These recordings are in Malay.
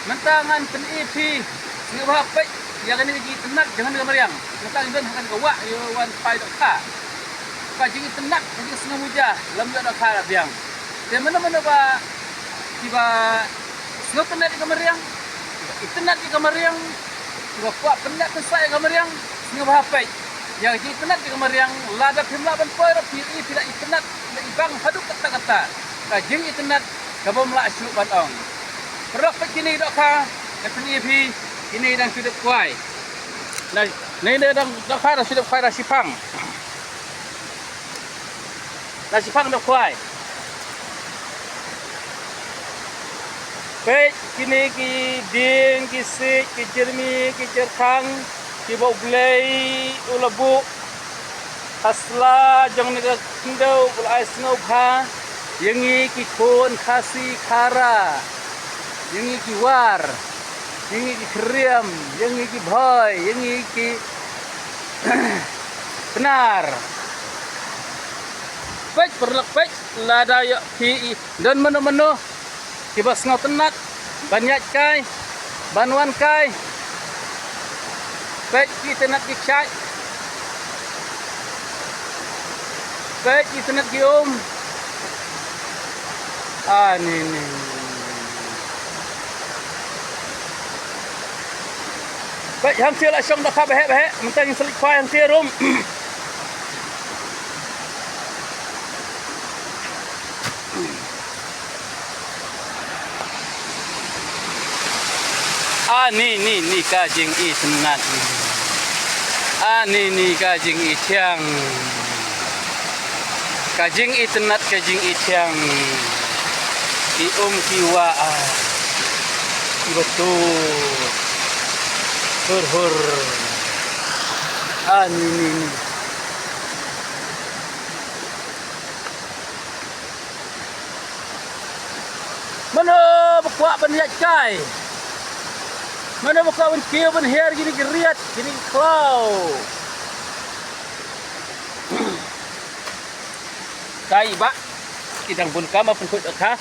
mentangan pen-EP sing bahapet yang ini gi tenak jangan dengan meriang mentang dan akan gawak yo wan pai dok ka jing tenak jing senang muja lam yo dok ka biang de mana-mana ba tiba senang tenak dengan meriang itenak dengan meriang tiba kuat penat kesai dengan meriang sing bahapet yang jing tenak dengan meriang lada pimla ban poir pi tidak itenak ibang haduk kata-kata jing itenak kabom la asyuk ban ong perlu kini dok ka pen-EP ini dan sudah kuai. Nah, ini dah dah sudah kuai dah sipang. Dah sipang dah kuai. Baik, kini ki ding, ki sik, ki jermi, ki jerkang, ki bau gulai, ulabu, hasla, jang ni kendau, ulai snow ha, yangi ki kun, khasi, khara, yangi ki war. Yang ini keriam, yang ini boy, yang ini benar. Baik perlak baik lada ya ki dan menu-menu kibas ngau tenat banyak kai banuan kai baik ki tenat ki cai baik ki tenat ki ni. Baik, hang sia la syong dah ka behek mentang selik kuai hang sia rum. Ni kajing i senat. Ni kajing i tiang. Kajing i tenat kajing i tiang. Ki kiwa. Betul. Hur. Ni. Mana buka banyak kai. Mana buka ban kieu ban her gini geriat, gini klau. Kai ba. Idang bun kam apa pun ka.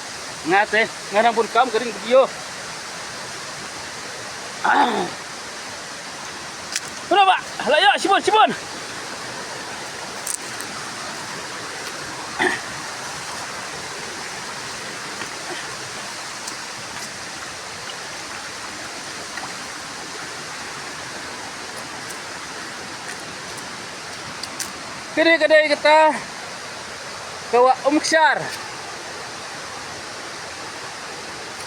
Ngate, ngarang bun kam kering video. Kenapa? Layak sibun. Kedai kita kawa Umksar.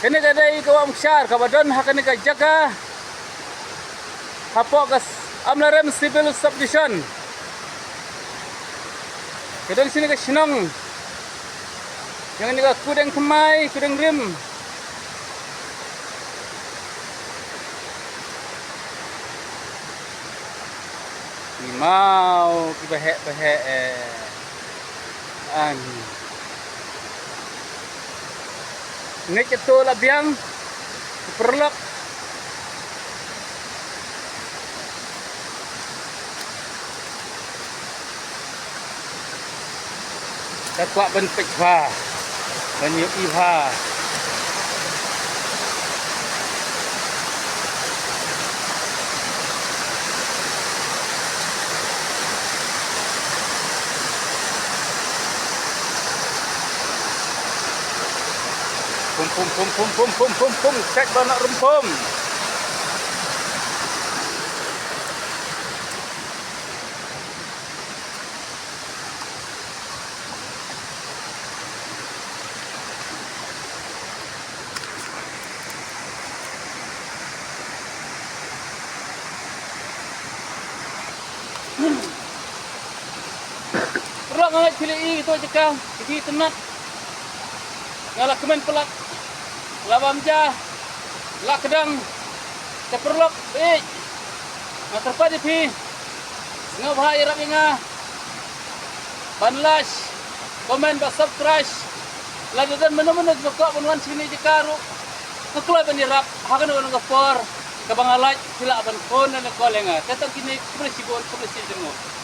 Kini kedai kawa Umksar, kabadon hakani ka jaga. Hapok gas Amlarem Civil Subdivision. Kedai sini ke Sinong. Yang ini ke Kudeng Kemai, Kudeng Rim. Mau behek. Ini cetul abiang perlok. Kuat ben pek pha banyak iha pum cek banyak rumpum. Perlak ngalak pilih itu aja kau, jadi tenat. Ngalak kemen pelak, labamja, lak kedang, terperlak, nggak terpadi pi, ngau bahaya rapinga, banlas, komen bak subscribe, lalu dan menu-menu buka penuan sini jekaru, ngekloi penirap, hakan dengan ngepor, kebangalaj, sila aban kon dan kolenga, tetap kini polisi jenguk.